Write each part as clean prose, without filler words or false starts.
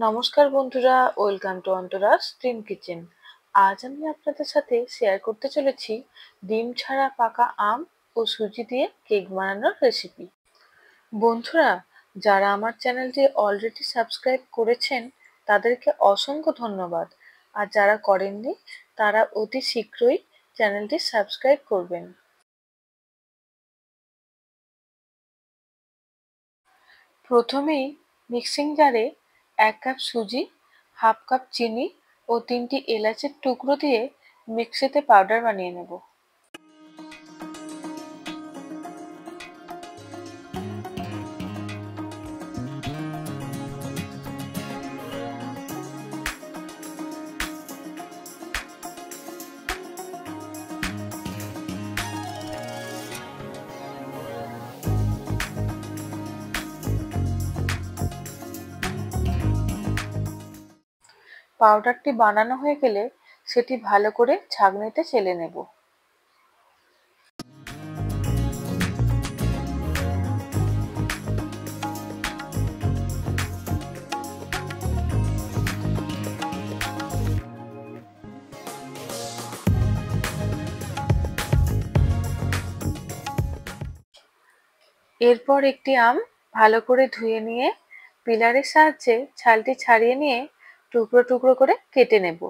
নমস্কার বন্ধুরা, welcome to অন্তরাস dream kitchen. আজ আমি আপনাদের সাথে শেয়ার করতে চলেছি ডিম ছাড়া পাকা আম ও সুজি দিয়ে কেক বানানোর রেসিপি। বন্ধুরা, যারা আমার চ্যানেলটি অলরেডি সাবস্ক্রাইব করেছেন তাদেরকে অসংখ্য ধন্যবাদ, আর যারা করেননি তারা অতি শীঘ্রই চ্যানেলটি সাবস্ক্রাইব করবেন। প্রথমেই মিক্সিং জারে 1 কাপ সুজি, হাফ কাপ চিনি ও 3টি এলাচের টুকরো দিয়ে মিক্সিতে পাউডার বানিয়ে নেব। পাউডারটি বানানো হয়ে গেলে সেটি ভালো করে ছাঁকনিতে চেলে নেব। এরপর একটি আম ভালো করে ধুয়ে নিয়ে পিলারের সাহায্যে ছালটি ছাড়িয়ে নিয়ে টুকরো টুকরো করে কেটে নেব।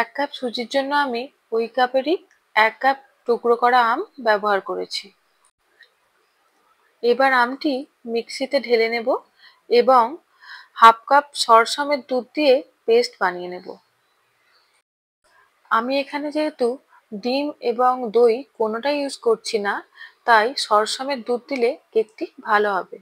এক কাপ সুজির জন্য আমি ওই কাপেরই 1 কাপ টুকরো করা আম ব্যবহার করেছি। এবার আমটি মিক্সিতে ঢেলে নেব এবং হাফ কাপ সর সমেত দুধ দিয়ে পেস্ট বানিয়ে নেব। আমি এখানে যেহেতু ডিম এবং দই কোনোটাই ইউজ করছি না, তাই সর সমেত দুধ দিলে কেকটি ভালো হবে।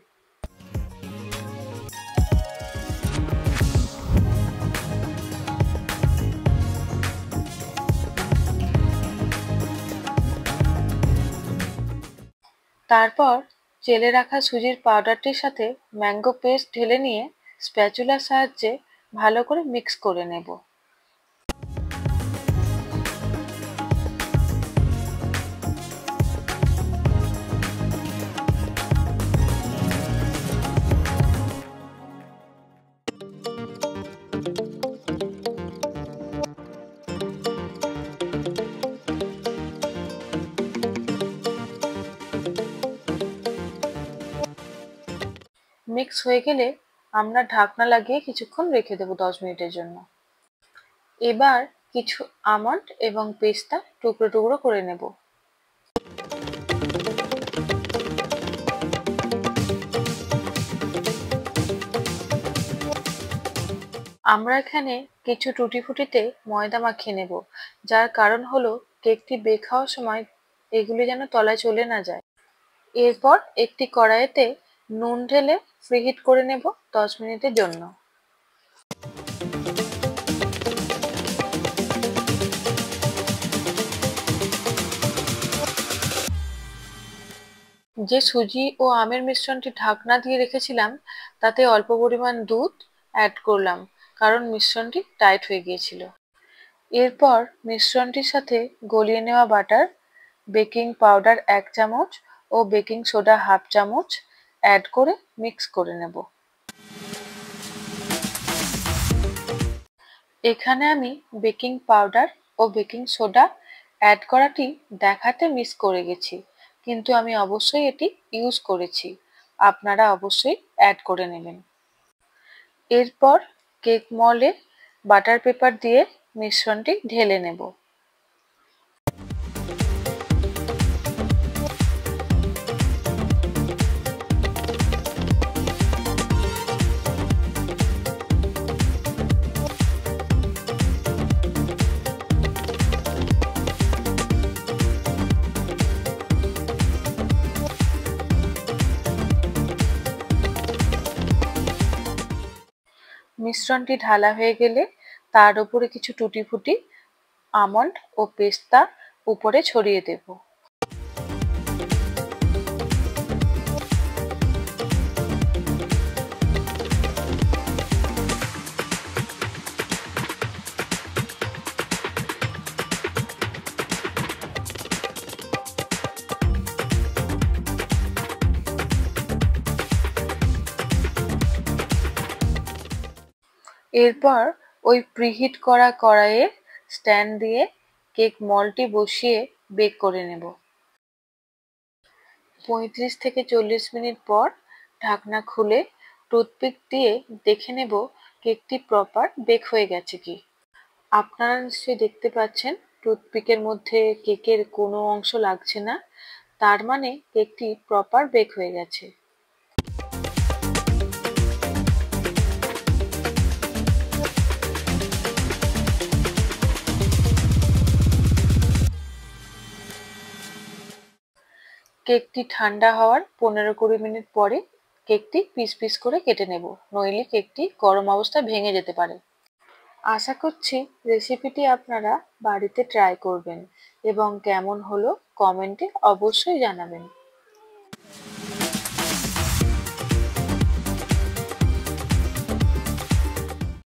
তারপর চেলে রাখা সুজির পাউডারটির সাথে ম্যাঙ্গো পেস্ট ঢেলে নিয়ে স্প্যাচুলার সাহায্যে ভালো করে মিক্স করে নেব। মিক্স হয়ে গেলে আমরা ঢাকনা লাগিয়ে কিছুক্ষণ রেখে দেব 10 মিনিটের জন্য। এবার কিছু আমন্ড এবং পেস্তা টুকরো টুকরো করে নেব। আমরা এখানে কিছু টুটি ফুটিতে ময়দা মাখিয়ে নেব, যার কারণ হলো কেকটি বেক হওয়ার সময় এগুলি যেন তলায় চলে না যায়। এরপর একটি কড়াইতে নুন ঢেলে প্রিহিট করে নেব 10 মিনিটের জন্য। যে সুজি ও আমের মিশ্রণটি ঢাকনা দিয়ে রেখেছিলাম তাতে অল্প পরিমাণ দুধ অ্যাড করলাম, কারণ মিশ্রণটি টাইট হয়ে গিয়েছিল। এরপর মিশ্রণটির সাথে গলিয়ে নেওয়া বাটার, বেকিং পাউডার 1 চামচ ও বেকিং সোডা হাফ চামচ অ্যাড করে মিক্স করে নেব। এখানে আমি বেকিং পাউডার ও বেকিং সোডা অ্যাড করাটি দেখাতে মিস করে গেছি, কিন্তু আমি অবশ্যই এটি ইউজ করেছি। আপনারা অবশ্যই অ্যাড করে নেবেন। এরপর কেক মলে বাটার পেপার দিয়ে মিশ্রণটি ঢেলে নেব। মিশ্রণটি ঢালা হয়ে গেলে তার উপরে কিছু টুটি ফুটি আমন্ড ও পেস্তা উপরে ছড়িয়ে দেব। এরপর ওই প্রিহিট করা কড়াইয়ে স্ট্যান্ড দিয়ে কেক মল্ডটি বসিয়ে বেক করে নেব। 35 থেকে 40 মিনিট পর ঢাকনা খুলে টুথপিক দিয়ে দেখে নেব কেকটি প্রপার বেক হয়ে গেছে কি। আপনারা নিশ্চয়ই দেখতে পাচ্ছেন টুথপিকের মধ্যে কেকের কোনো অংশ লাগছে না, তার মানে কেকটি প্রপার বেক হয়ে গেছে। কেকটি ঠান্ডা হওয়ার 15-20 মিনিট পরে কেকটি পিস পিস করে কেটে নেব, নইলে কেকটি গরম অবস্থায় ভেঙে যেতে পারে। আশা করছি রেসিপিটি আপনারা বাড়িতে ট্রাই করবেন এবং কেমন হলো কমেন্টে অবশ্যই জানাবেন।